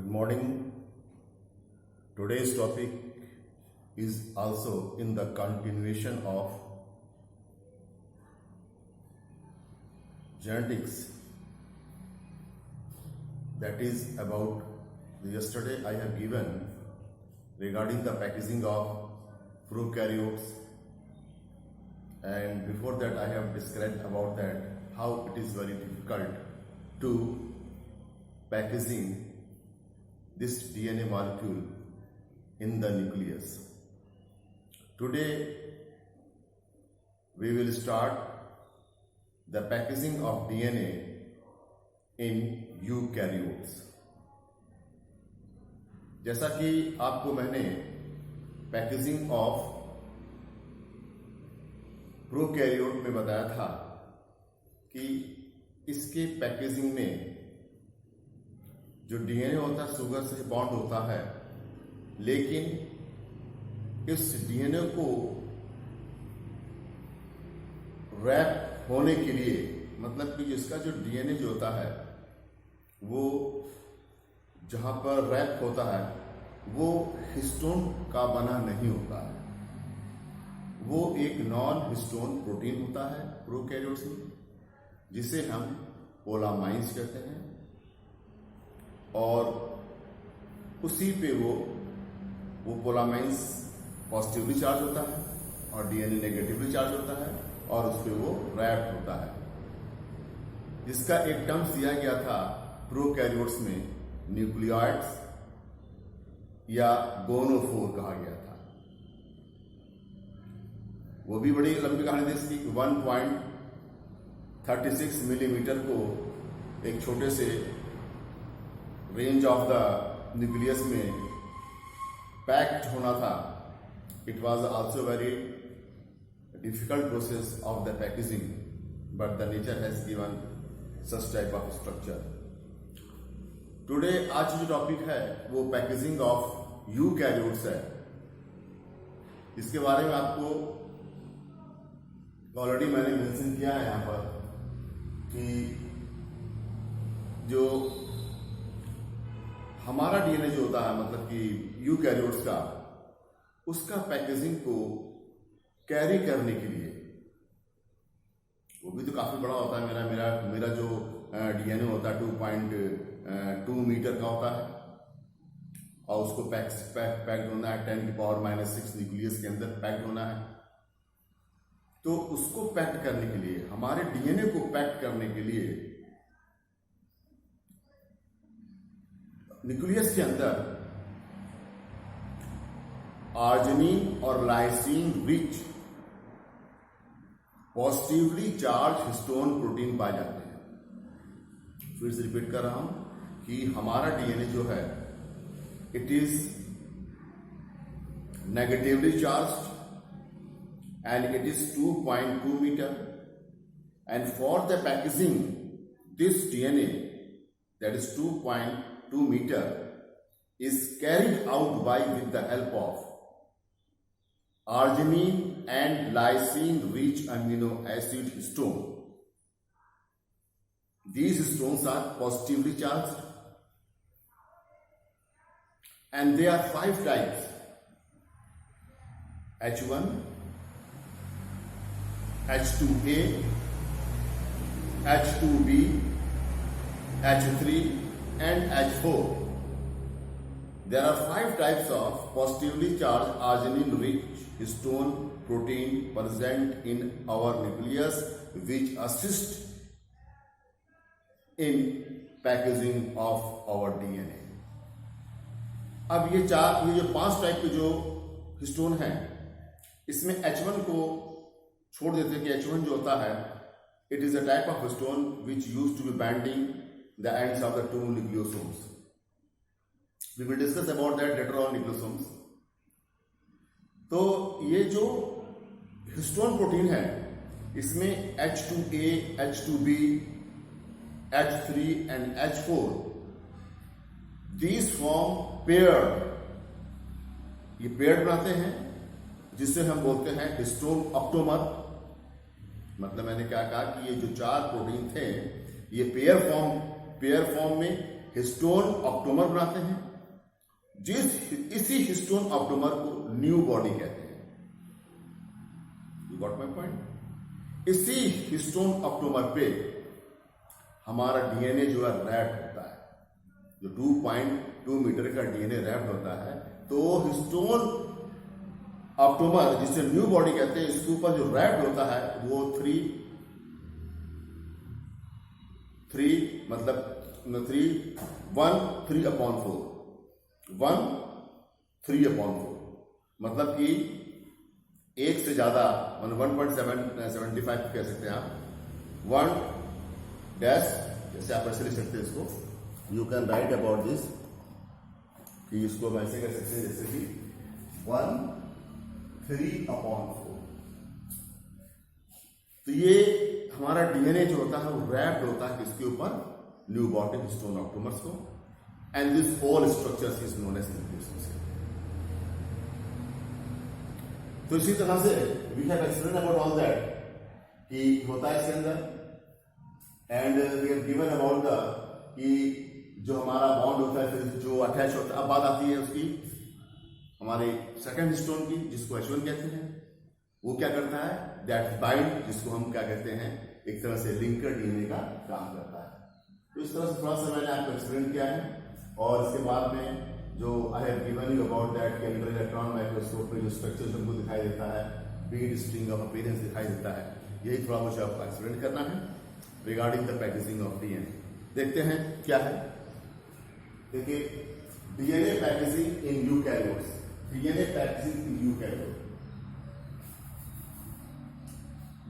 Good morning. Today's topic is also in the continuation of genetics. That is about yesterday I have given regarding the packaging of prokaryotes, and before that I have described about that how it is very difficult to packaging this DNA molecule in the nucleus. Today we will start the packaging of DNA in eukaryotes. जैसा कि आपको मैंने packaging of prokaryote में बताया था कि इसके packaging में जो डीएनए होता है शुगर से बॉन्ड होता है, लेकिन इस डीएनए को रैप होने के लिए, मतलब कि इसका जो डीएनए जो होता है वो जहां पर रैप होता है वो हिस्टोन का बना नहीं होता है, वो एक नॉन हिस्टोन प्रोटीन होता है प्रोकैरियोट्स में, जिसे हम पोलामाइन्स कहते हैं, और उसी पे वो पोलामाइन्स पॉजिटिवली चार्ज होता है और डीएनए नेगेटिवली चार्ज होता है और उस पे वो रैप होता है। जिसका एक टर्म्स दिया गया था प्रोकैरियोट्स में, न्यूक्लियोइड्स या गोनोफोर कहा गया था। वो भी बड़ी लंबी कहानी थी इसकी। 1.36 मिलीमीटर को एक छोटे से रेंज ऑफ द न्यूक्लियस में पैक्ड होना था। It was also very difficult process of the packaging, but the nature has given such type of structure. Today आज जो टॉपिक है वो पैकेजिंग ऑफ यूकैरियोट्स है। इसके बारे में आपको ऑलरेडी मैंने मेंशन किया है यहां पर कि जो हमारा डीएनए जो होता है, मतलब कि यूकैरियोट्स का, उसका पैकेजिंग को कैरी करने के लिए वो भी तो काफी बड़ा होता है। मेरा जो डीएनए होता है 2.2 मीटर का होता है और उसको पैक्ड होना है 10⁻⁻⁶ न्यूक्लियस के अंदर पैक्ड होना है। तो उसको पैक्ड करने के लिए, हमारे डीएनए को पैक्ड करने के लिए न्यूक्लियस के अंदर आर्जिनिन और lysine rich positively charge histone protein पाए जाते हैं। फिर से रिपीट कर रहा हूं कि हमारा डीएनए जो है it is negatively charged and it is 2.2 meter, and for the packaging this DNA that is 2.2 meter is carried out with the help of arginine and lysine rich amino acid histone. These histones are positively charged and there are 5 types: H1, H2A, H2B, H3 and H4. There are 5 types of positively charged arginine rich histone protein present in our nucleus which assist in packaging of our DNA. अब ये जो 5 type के जो histone हैं, इसमें H1 को छोड़ देते हैं कि H1 जो होता है it is a type of histone which use to be binding the ends of the 2 nucleosomes. We will discuss about that later on nucleosomes. तो ये जो हिस्टोन प्रोटीन है इसमें H2A, H2B, H3 and H4 these form pair, ये pair बनाते हैं जिससे हम बोलते हैं हिस्टोन ऑक्टोमर। मतलब मैंने क्या कहा कि ये जो 4 प्रोटीन थे ये पेयर फॉर्म में हिस्टोन ऑप्टोमर बनाते हैं, इसी हिस्टोन ऑप्टोमर को न्यू बॉडी कहते हैं। You got my point. इसी हिस्टोन ऑप्टोमर पे हमारा डीएनए जो है रैप्ड होता है, जो 2.2 मीटर का डीएनए रैप्ड होता है। तो हिस्टोन ऑप्टोमर जिसे न्यू बॉडी कहते हैं, इसके ऊपर जो रैप्ड होता है वो 3 मतलब 3/4 मतलब कि एक से ज्यादा 1.75 कह सकते हैं आप, 1 डैश, जैसे आप ऐसे लिख सकते हैं इसको, you can write about this, कि इसको हम ऐसे कर सकते हैं जैसे कि 3/4। तो ये हमारा डीएनए जो होता है वो रैप्ड होता है किसके ऊपर, न्यू बॉडी हिस्टोन ऑप्टोमर्स को, and this whole structure is known as nucleus. तो इसी तरह से we have explain about all that कि होता है इसके अंदर, and we have given about the कि जो हमारा बॉन्ड होता है फिर जो अटैच होता है। अब बात आती है उसकी हमारे सेकंड हिस्टोन की, जिसको H1 कहते हैं। वो क्या करता है, दैट बाइंड, जिसको हम क्या कहते हैं, एक तरह से लिंकर डीएनए का काम करता है। तो इस तरह से थोड़ा सा मैंने आपको एक्सप्लेन किया है, और इसके बाद में जो I have given you about that chemical electron microscope में जो स्ट्रक्चर हमको दिखाई देता है, बीड स्ट्रिंग ऑफ अपीयरेंस दिखाई देता है, यही थोड़ा मुझे आपको एक्सप्लेन करना है regarding the packaging of DNA. देखते हैं क्या है। देखिए, DNA packaging in eukaryotes, DNA packaging in eukaryote.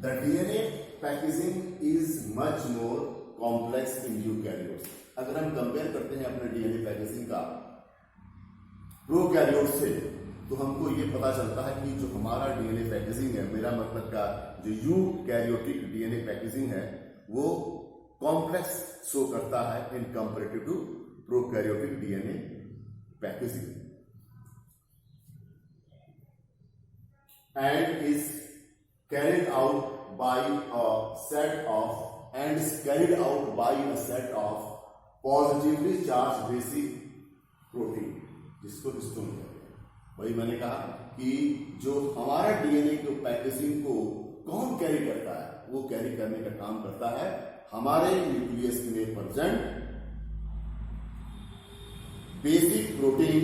The DNA packaging is much more complex in eukaryotes. अगर हम कंपेयर करते हैं अपने डीएनए पैकेजिंग का प्रोकैरियोट से, तो हमको ये पता चलता है कि जो हमारा डीएनए पैकेजिंग है, मेरा मतलब का जो यूकैरियोटिक डीएनए पैकेजिंग है, वो कॉम्प्लेक्स शो करता है in comparative to prokaryotic DNA packaging, and is carried out by a set of positively charged basic protein, जिसको हिस्टोन कहते हैं। वही मैंने कहा कि जो हमारा डीएनए के पैकेजिंग को कौन कैरी करता है, वो कैरी करने का काम करता है हमारे न्यूक्लियस में present basic protein,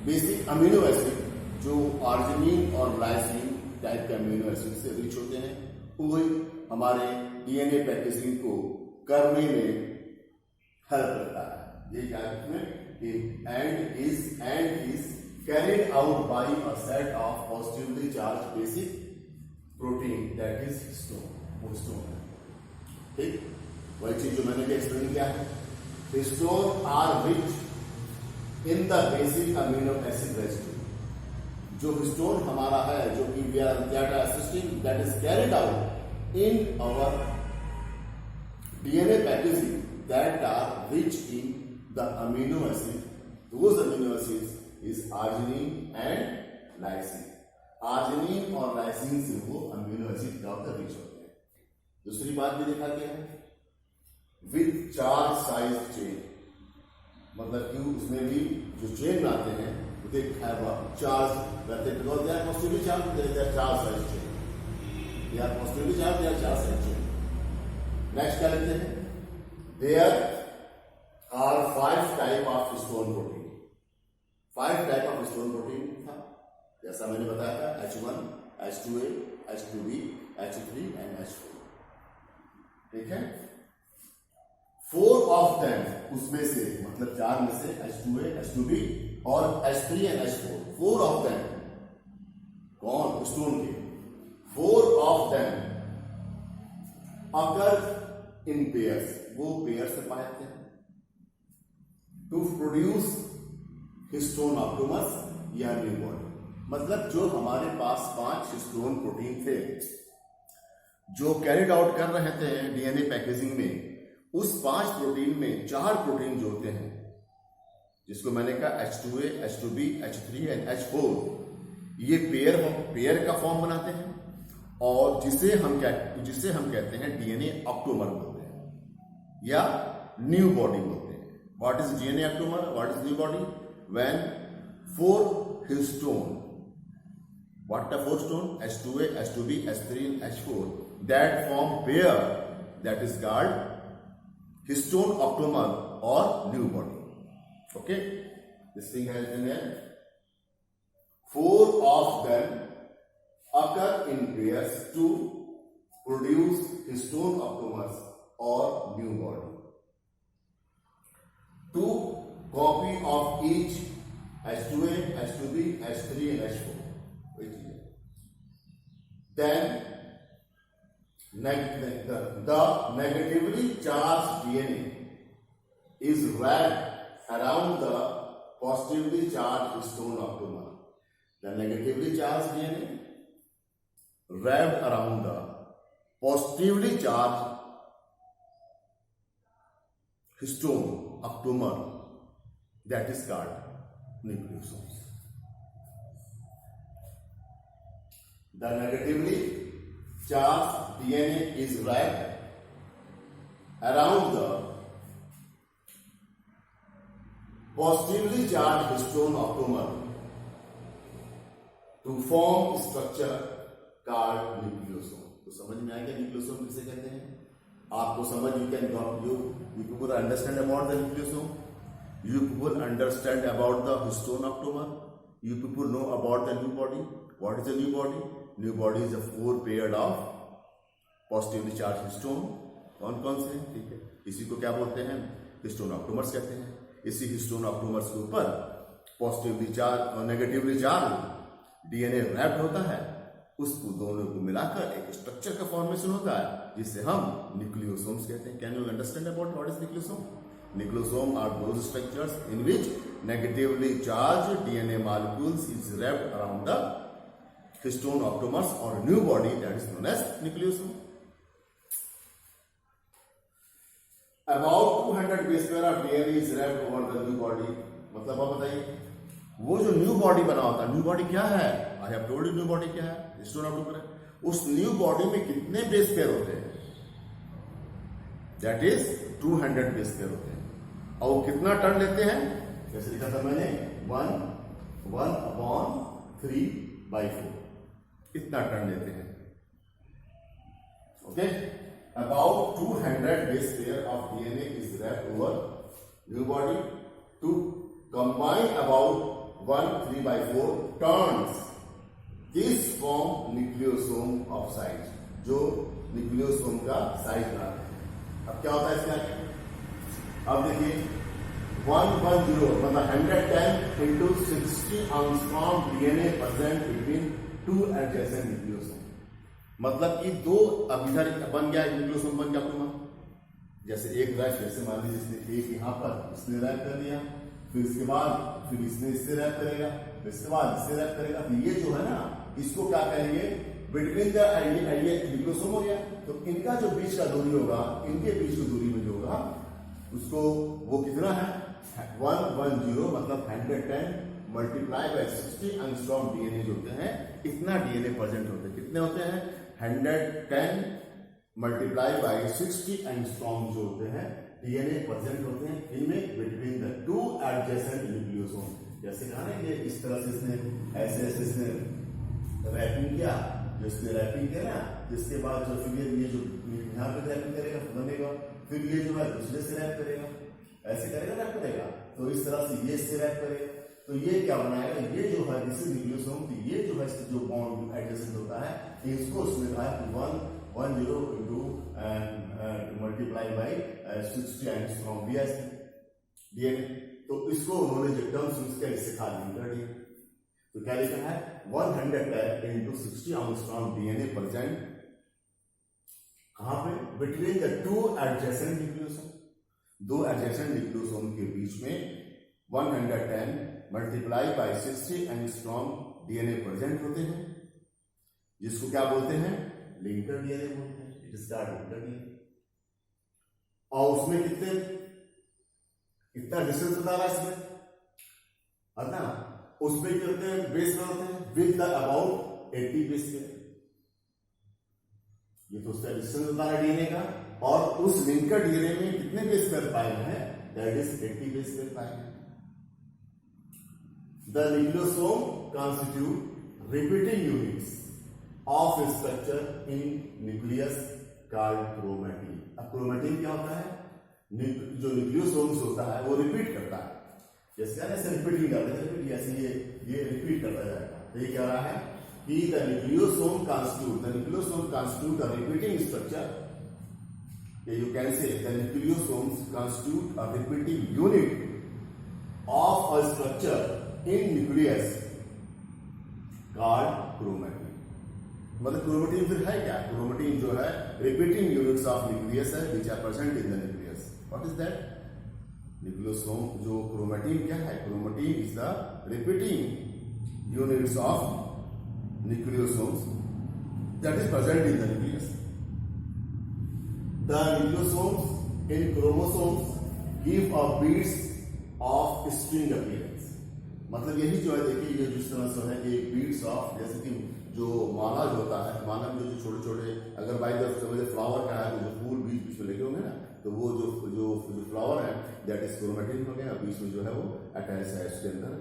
basic amino acid, जो आर्जिनिन और लाइसिन टाइप के अमीनो एसिड से रिच होते हैं, वही हमारे डीएनए पैकेजिंग को करने में हेल्प करता है। ये क्या है कि and is carried out by a set of positively charge basic protein that is histone. ठीक, वही चीज जो मैंने भी एक्सप्लेन किया है। Histone are rich in the basic amino acid residue. जो हिस्टोन हमारा है, जो कि that is carried out in our DNA packaging, that are rich in the amino acid, those amino acid is arginine and lysine. Arginine और lysine से वो amino acid क्या होता है, रिच होते हैं। दूसरी बात भी देखा गया है, विद चार्ज साइज चेन, मतलब कि उसमें भी जो चेन बनाते हैं they have a charge that they, because they are positively charged, they are charged size chain. They are positively charged, they are charged size chain. Next क्या लिखते हैं, there are 5 type of histone protein. 5 type of histone protein था, जैसा मैंने बताया था, H1, H2A, H2B, H3 and H4। ठीक है, 4 of them, उसमें से मतलब 4 में से H2A, H2B और H3 and H4, 4 of them, कौन, स्टोन के 4 of them occur in pairs, वो पेयर से पाए जाते हैं, टू प्रोड्यूस हिस्टोन ऑप्टोमस या न्यू बॉडी। मतलब जो हमारे पास 5 हिस्टोन प्रोटीन थे जो कैरिड आउट कर रहे थे डीएनए पैकेजिंग में, उस 5 प्रोटीन में 4 प्रोटीन जो होते हैं, जिसको मैंने कहा H2A, H2B, H3 and H4, ये पेयर का फॉर्म बनाते हैं, और जिसे हम कहते हैं डीएनए ऑप्टोमर बोलते हैं या न्यू बॉडी बोलते हैं। What is DNA aptamer? What is new body? When 4 histone, what the 4 stone? H2A, H2B, H3 and H4 that form pair, that is called histone aptamer or new body. Okay, this thing has been there. 4 of them occur in pairs to produce histone aptamers or new body. 2 copy of each H2A, H2B, H3 and H4. Then the negatively charged DNA is wrapped around the positively charged histone aptamer. The negatively charged DNA wrapped around the positively charged histone aptamer, that is called nucleosomes. The negatively charged DNA is wrapped around the positively charged histone aptamer to form structure called nucleosome. तो समझ में आएगा nucleosome किसे कहते हैं? आपको समझ, you people understand about the nucleosome, you people understand about the histone aptamer, you people know about the new body. What is the new body? New body is a 4 paired of positively charged histone. कौन कौन से? ठीक है, इसी को क्या बोलते हैं? हिस्टोन ऑप्टोमर्स कहते हैं. इसी हिस्टोन ऑप्टोमर्स के ऊपर पॉजिटिवली चार्ज और नेगेटिवली चार्ज डीएनए रैप्ड होता है. उसको दोनों को मिलाकर एक स्ट्रक्चर का फॉर्मेशन होता है जिसे हम न्यूक्लियोसोम्स कहते हैं. Can you understand about what is nucleosome? Nucleosome are those structures in which negatively charged DNA molecules is wrapped around the histone aptamers or new body, that is known as nucleosome. About 200 base pair of DNA is wrapped over the new body. मतलब आप बताइए, वो जो new body बना होता है, new body क्या है? I have told you new body क्या है, हिस्टोन अपटोमर है. उस न्यू बॉडी में कितने बेस पेयर होते हैं? दैट इज 200 बेस पेयर होते हैं. और वो कितना टर्न लेते हैं? जैसे लिखा था मैंने 1/3/4 इतना टर्न लेते हैं. Okay, about 200 base pair of DNA is wrapped over nu body to combine about 1/3/4 turns. This form nucleosome of size, जो न्यूक्लियोसोम का साइज बनाते हैं. अब क्या होता है इसका? अब देखिए 110 मतलब 110 into 60 angstrom DNA present between 2 adjacent nucleosome. मतलब कि दो, अब इधर बन गया न्यूक्लियोसोम, बन गया अपना. जैसे एक रैप, जैसे मान लीजिए इसने एक यहाँ पर इसने रैप कर दिया, फिर इसके बाद फिर इसने इससे रैप करेगा, फिर इसके बाद इससे रैप करेगा. तो ये जो है ना, इसको क्या कहेंगे? बिटवीन द न्यूक्लियोसोम हो गया. तो इनका जो बीच का दूरी होगा, इनके बीच की दूरी में जो होगा उसको, वो कितना है? 110 मतलब 110 मल्टीप्लाई बाय 60 एंगस्ट्रॉम डीएनए जो होते हैं, इतना डीएनए प्रेजेंट होते हैं. कितने होते हैं? 110 मल्टीप्लाई बाय 60 एंगस्ट्रॉम जो होते हैं डीएनए प्रेजेंट होते हैं इनमें बिटवीन द 2 एडजेसेंट न्यूक्लियोसोम. जैसे कहा ना कि इस तरह से इसने ऐसे ऐसे इसने रैपिंग किया, जो इसने रैपिंग किया ना, जिसके बाद जो फिर ये जो यहाँ पे रैपिंग करेगा बनेगा, फिर ये जो है दूसरे से रैप करेगा, ऐसे करेगा, रैप करेगा. तो इस तरह से ये इससे रैप करेगा. तो ये क्या बनाएगा? ये जो है दिस न्यूक्लियोसोम, ये जो है जो बॉन्ड एडजेसेंट होता है, इसको उसमें कहा है 110 into multiply by 60 angstrom DNA. तो इसको उन्होंने जो टर्म्स यूज किया, इससे खाली कर दिया. तो क्या लिखा है? 110 into 60 एंगस्ट्रॉम डीएनए प्रेजेंट कहां पे? Between the 2 adjacent nucleosome. 2 adjacent nucleosome के बीच में 110 multiply by 60 angstrom DNA present होते हैं, जिसको क्या बोलते हैं? लिंकर डीएनए बोलते हैं. It is called linker DNA. और उसमें कितना डिस्टेंस होता है इसमें? ना उसमें कितने बेस पेयर होते हैं? With the about 80 base pair. ये तो उसका डिस्टेंस होता है डीएनए का. और उस लिंकर डीएनए में कितने बेस पेयर पाए हैं? That is 80 base pair packet. The nucleosome constitute repeating units of structure in nucleus called chromatin. अब क्रोमैटिन क्या होता है? जो न्यूक्लियोसोम्स होता है वो रिपीट करता है, जैसे ऐसे रिपीटिंग करते हैं, ऐसे ये रिपीट करता जाएगा। तो ये क्या रहा है कि the nucleosome constitute a repeating structure, you can say the nucleosomes constitute a repeating unit of a structure in nucleus called chromatin। मतलब क्रोमेटिन फिर है क्या? क्रोमेटिन जो है रिपीटिंग यूनिट्स ऑफ न्यूक्लियस है which are present in the nucleus. What is that? Nucleosome जो chromatin क्या है? Chromatin is the repeating units of nucleosomes that is present in the nucleus. The nucleosomes in chromosomes give a beads of string appearance। मतलब यही जो है, देखिए ये जिस तरह से है ये beads of, जैसे कि जो माला जो होता है, माला में जो छोटे छोटे, अगर बाई द समझे फ्लावर का है तो जो फूल बीच बीच में लगे होंगे ना, तो वो जो जो जो फ्लावर है दैट इज क्रोमेटिन हो गया, बीच में जो है वो अटैच है इसके अंदर,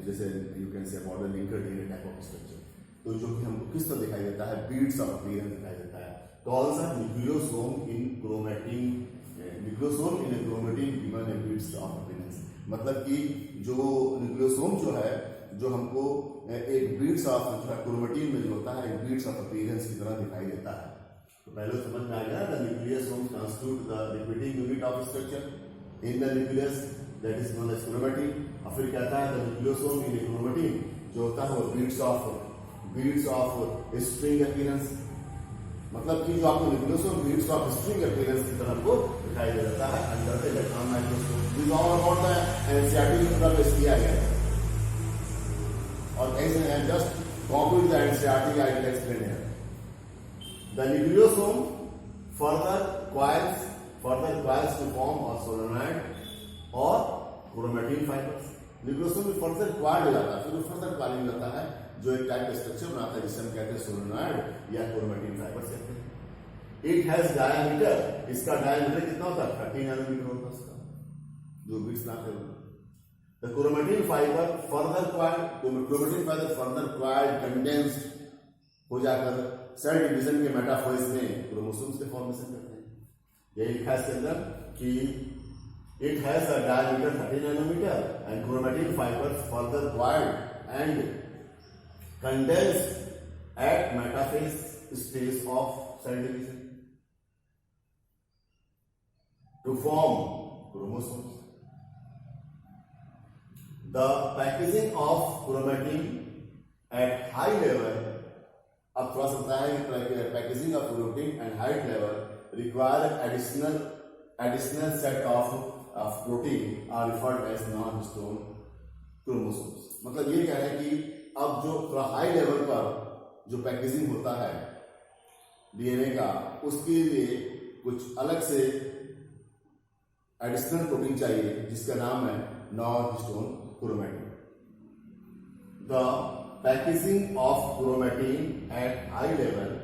जैसे you can say model linker DNA type of structure. तो जो कि हमको किस तरह दिखाई देता है? बीड्स ऑफ अपीयरेंस दिखाई देता है। कौन सा? Nucleosome in chromatin, nucleosome in chromatin given A beads of appearance. मतलब कि जो न्यूक्लियोसोम जो है, जो हमको एक बीड्स ऑफ क्रोमेटिन में जो होता है एक बीड्स ऑफ अपीयरेंस की तरह दिखाई देता है। तो पहले समझ में आ गया, the nucleosome constitute the repeating unit of structure in the nucleus that is known as chromatin. और फिर कहता है द न्यूक्लियोसोम इन क्रोमेटिन जो होता है वो बीड्स ऑफ स्ट्रिंग अपीयरेंस। मतलब कि जो आपको nucleosome beads of string appearance की तरह को दिखाई दे जाता है under the electron microscope. This all about the NCERT में पूरा पेश किया गया है, और ऐसे हैं just copy the NCERT I will explain here. The nucleosome further coils to form a solenoid और क्रोमेटिन फाइबर्स। न्यूक्लियोसोम में फर्दर क्वाइल जाता है, फिर फर्दर क्वाइलिंग जाता है जो एक टाइप का स्ट्रक्चर बनाता है जिसे हम कहते हैं सोलेनॉइड या क्रोमेटिन फाइबर कहते हैं। इट हैज डायमीटर, इसका डायमीटर कितना होता है? 30 नैनोमीटर होता है इसका, जो बीट्स लाते हैं। The chromatin fibre further coiled condensed हो जाकर सेल डिवीजन के मेटाफेज में क्रोमोसोम्स के फॉर्मेशन करते हैं। यही लिखा है इसके अंदर कि it has a diameter 30 nanometre and chromatin fibres further coiled and condensed at metaphase stage of cell division to form chromosomes. The packaging of chromatin at high level, अब थोड़ा सा बताया है कि packaging of protein at high level require additional set of protein are referred as non histone chromosomes. मतलब ये कह रहे हैं कि अब जो थोड़ा हाई लेवल पर जो पैकेजिंग होता है डीएनए का, उसके लिए कुछ अलग से एडिशनल प्रोटीन चाहिए जिसका नाम है non histone chromatin. The packaging of chromatin at high level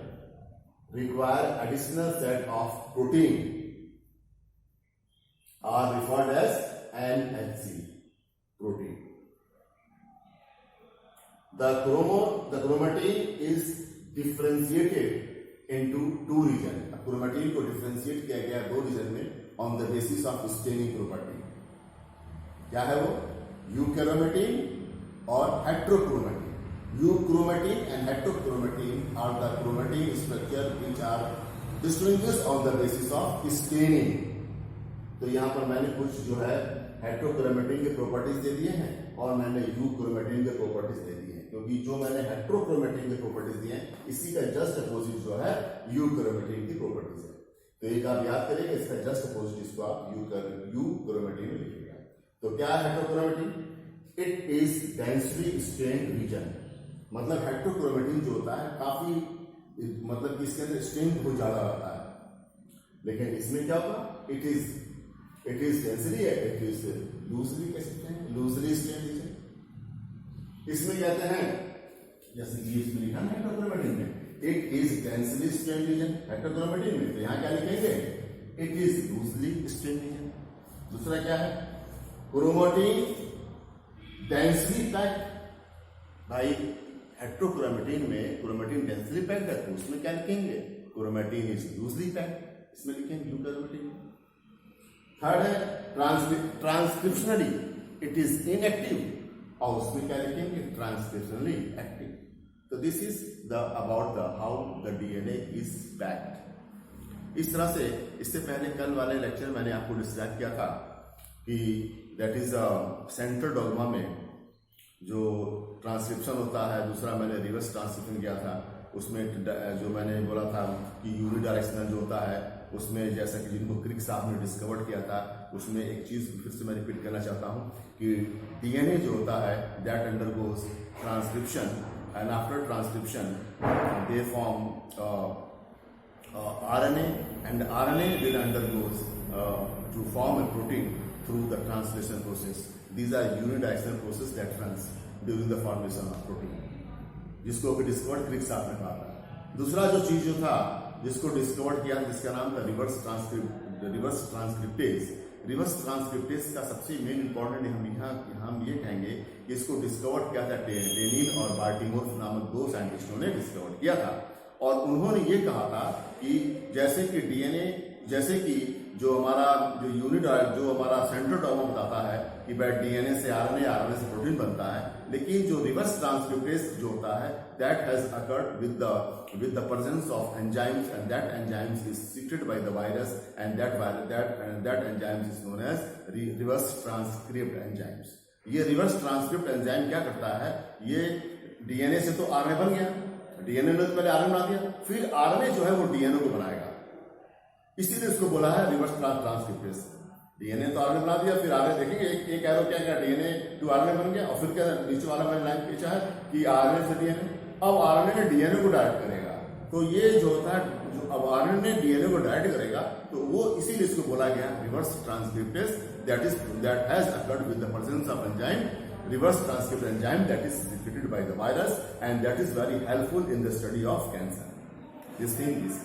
require additional set of protein are referred as NHC protein. The chromatin is differentiated into two regions। अब क्रोमेटिन को डिफरेंशिएट किया गया दो रीजन में on the basis of staining property. क्या है वो? Euchromatin और heterochromatin. Euchromatin and heterochromatin are the chromatin structure which are distinguished on the basis of staining. तो यहां पर मैंने कुछ जो है हेट्रोक्रोमेटिन के प्रॉपर्टीज दे दिए हैं और मैंने यूक्रोमेटिन के प्रॉपर्टीज दे दिए हैं, क्योंकि जो मैंने हेट्रोक्रोमेटिन के प्रॉपर्टीज दिए हैं इसी का जस्ट अपोजिट जो है यूक्रोमेटिन की प्रॉपर्टीज है। तो एक आप याद करेंगे, इसका जस्ट अपोजिट इसको आप यूक्रोमेटिन में लिखिएगा। तो क्या है heterochromatin? It is densely strained region. मतलब हेट्रोक्रोमेटिन जो होता है काफी, मतलब कि इसके अंदर स्ट्रेंथ बहुत ज्यादा रहता है, लेकिन इसमें क्या होगा? इट इज डेंसली है, इट इज लूजली कह सकते हैं, लूजली स्ट्रेन्ड रीजन। इसमें कहते हैं जैसे कि इसमें लिखा है हेट्रोक्रोमेटिन में it is densely strained region heterochromatin में, तो यहां क्या लिखेंगे? It is loosely strained region. दूसरा क्या है, क्रोमेटिन डेंसली पैक्ड। भाई हेट्रोक्रोमेटिन में क्रोमेटिन डेंसली पैक्ड है तो उसमें क्या लिखेंगे, क्रोमेटिन इज लूजली पैक्ड, इसमें लिखेंगे यूकैरियोटिन। थर्ड है ट्रांसक्रिप्शनली इट इज इनएक्टिव, और उसमें क्या लिखेंगे, ट्रांसक्रिप्शनली एक्टिव। तो this is the about the how the DNA is packed. इस तरह से इससे पहले कल वाले लेक्चर मैंने आपको डिस्क्राइब किया था कि दैट इज सेंट्रल डॉग्मा में जो ट्रांसक्रिप्शन होता है, दूसरा मैंने रिवर्स ट्रांसक्रिप्शन किया था, उसमें जो मैंने बोला था कि यूनिडायरेक्शनल जो होता है उसमें जैसा कि जिनको क्रिक साहब ने डिस्कवर किया था, उसमें एक चीज फिर से मैं रिपीट करना चाहता हूँ कि डीएनए जो होता है that undergoes transcription and after transcription they form RNA and RNA will undergoes to form a protein through the translation process. These are unidirectional process that runs during the formation of protein, जिसको discover क्रिक साहब ने कहा था। दूसरा जो चीज जो था जिसको डिस्कवर किया जिसका नाम था रिवर्स ट्रांसक्रिप्टेज। रिवर्स ट्रांसक्रिप्टेज का सबसे मेन इंपॉर्टेंट हम ये कहेंगे कि इसको डिस्कवर किया था डेनिन और बाल्टीमोर नामक दो साइंटिस्टों ने डिस्कवर किया था, और उन्होंने ये कहा था कि जैसे कि डीएनए, जैसे कि जो हमारा जो हमारा सेंट्रल डॉग्मा बताता है कि भाई डीएनए से आरएनए, आरएनए से प्रोटीन बनता है, लेकिन जो रिवर्स ट्रांसक्रिप्टेज जो होता है that has occurred with the presence of enzymes and that enzymes is secreted by the virus and that enzymes is known as reverse transcript enzymes. ये रिवर्स ट्रांसक्रिप्ट एंजाइम क्या करता है, ये डीएनए से तो आरएनए बन गया, डीएनए ने तो पहले आरएनए बना दिया, फिर आरएनए जो है वो डीएनए को बनाएगा, इसीलिए इसको बोला है रिवर्स ट्रांसक्रिप्टेज। डीएनए तो आरएनए बना दिया, फिर आरएनए देखेंगे एक एरो क्या क्या डीएनए टू आरएनए बन गया, और फिर क्या नीचे वाला मैंने लाइन खींचा है कि आरएनए से डीएनए, अब आरएनए ने डीएनए को डायरेक्ट करेगा। तो ये जो होता है जो अब आरएनए ने डीएनए को डायरेक्ट करेगा तो वो इसीलिए इसको बोला गया reverse transcriptase that has occurred with the presence of enzyme, reverse transcript enzyme that is secreted by the virus, and that is very helpful in the study of cancer. This thing is